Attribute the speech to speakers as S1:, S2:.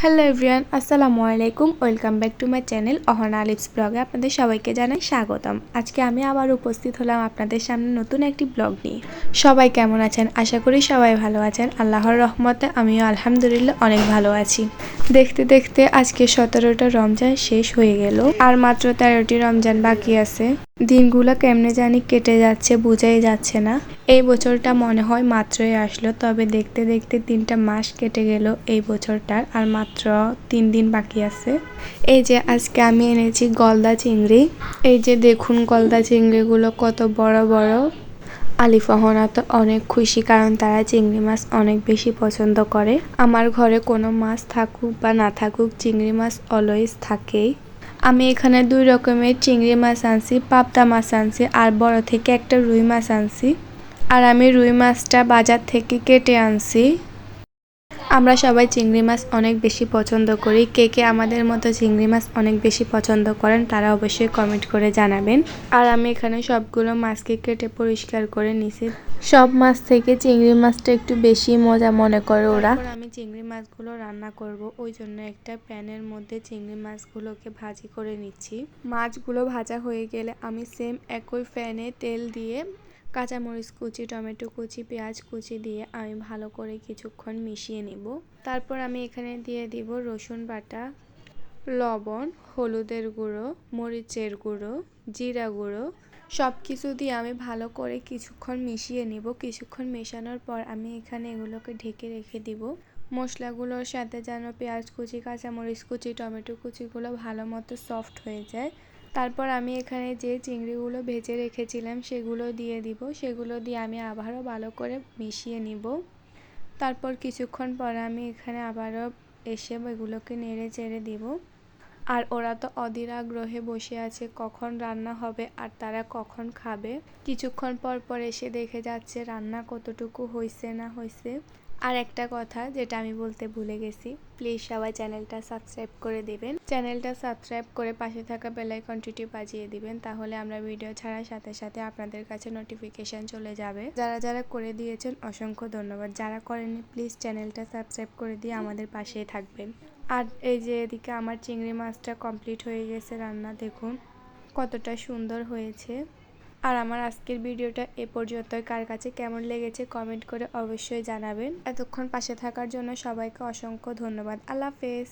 S1: Hello everyone, আসসালামু আলাইকুম। Welcome back to my channel Ahona lips ব্লগে আপনাদের সবাইকে জানাই স্বাগতম। আজকে আমি আবার উপস্থিত হলাম আপনাদের সামনে নতুন একটি ব্লগ নিয়ে। সবাই কেমন আছেন? আশা করি সবাই ভালো আছেন। আল্লাহর রহমতে আমিও আলহামদুলিল্লাহ অনেক ভালো আছি। দেখতে দেখতে আজকে 17টা রমজান শেষ হয়ে গেল, আর মাত্র 13টি রমজান বাকি আছে। দিনগুলো কেমনে জানি কেটে যাচ্ছে, বোঝাই যাচ্ছে না। এই বছরটা মনে হয় মাত্রই আসলো, তবে দেখতে দেখতে 3টা মাস কেটে গেল এই বছরটার, আর মাত্র 3 দিন বাকি আছে। এই যে আজকে আমি এনেছি গলদা চিংড়ি। এই যে দেখুন গলদা চিংড়িগুলো কত বড় বড়। আলিফ অহনা তো অনেক খুশি, কারণ তারা চিংড়ি মাছ অনেক বেশি পছন্দ করে। আমার ঘরে কোনো মাছ থাকুক বা না থাকুক, চিংড়ি মাছ অলওয়েজ থাকেই। আমি এখানে 2 রকমের চিংড়ি মাছ আনছি, পাবদা মাছ আনছি, আর বড় থেকে একটা রুই মাছ আনছি। আর আমি রুই মাছটা বাজার থেকে কেটে আনছি। আমরা সবাই চিংড়ি মাছ অনেক বেশি পছন্দ করি। কে কে আমাদের মতো চিংড়ি মাছ অনেক বেশি পছন্দ করেন তারা অবশ্যই কমেন্ট করে জানাবেন। আর আমি এখানে সবগুলো মাছকে কেটে পরিষ্কার করে নিছি। সব মাছ থেকে চিংড়ি মাছটা একটু বেশি মজা মনে করে ওরা। আমি চিংড়ি মাছগুলো রান্না করব, ওই জন্য একটা প্যানের মধ্যে চিংড়ি মাছগুলোকে ভাজি করে নিচ্ছি। মাছগুলো ভাজা হয়ে গেলে আমি সেম একই প্যানে তেল দিয়ে কাঁচামরিচ কুচি, টমেটো কুচি, পেঁয়াজ কুচি দিয়ে আমি ভালো করে কিছুক্ষণ মিশিয়ে নিব। তারপর আমি এখানে দিয়ে দিব রসুন বাটা, লবণ, হলুদের গুঁড়ো, মরিচের গুঁড়ো, জিরা গুঁড়ো, সব কিছু দিয়ে আমি ভালো করে কিছুক্ষণ মিশিয়ে নিব। কিছুক্ষণ মেশানোর পর আমি এখানে এগুলোকে ঢেকে রেখে দিব। মশলাগুলোর সাথে যেন পেঁয়াজ কুচি, কাঁচামরিচ কুচি, টমেটো কুচিগুলো ভালো মতো সফট হয়ে যায়। তারপর আমি এখানে যে চিংড়িগুলো ভেজে রেখেছিলাম সেগুলো দিয়ে দিব। সেগুলো দিয়ে আমি আবারও ভালো করে মিশিয়ে নিব। তারপর কিছুক্ষণ পর আমি এখানে আবারও এসে এগুলোকে নেড়ে চেড়ে দিব। আর ওরা তো অধীর আগ্রহে বসে আছে কখন রান্না হবে আর তারা কখন খাবে। কিছুক্ষণ পর পর এসে দেখে যাচ্ছে রান্না কতটুকু হয়েছে না হয়েছে। আর একটা কথা যেটা আমি বলতে ভুলে গেছি, প্লিজ সবাই চ্যানেলটা সাবস্ক্রাইব করে দিবেন। চ্যানেলটা সাবস্ক্রাইব করে পাশে থাকা বেল আইকনটি বাজিয়ে দিবেন, তাহলে আমরা ভিডিও ছাড়ার সাথে সাথে আপনাদের কাছে নোটিফিকেশন চলে যাবে। যারা যারা করে দিয়েছেন অসংখ্য ধন্যবাদ। যারা করেননি প্লিজ চ্যানেলটা সাবস্ক্রাইব করে দিয়ে আমাদের পাশেই থাকবেন। আর এই যে এদিকে আমার চিংড়ি মাছটা কমপ্লিট হয়ে গেছে রান্না, দেখুন কতটা সুন্দর হয়েছে। আর আমার আজকের ভিডিওটা এ পর্যন্তই। কার কাছে কেমন লেগেছে কমেন্ট করে অবশ্যই জানাবেন। এতক্ষণ পাশে থাকার জন্য সবাইকে অসংখ্য ধন্যবাদ। আল্লাহ হাফেজ।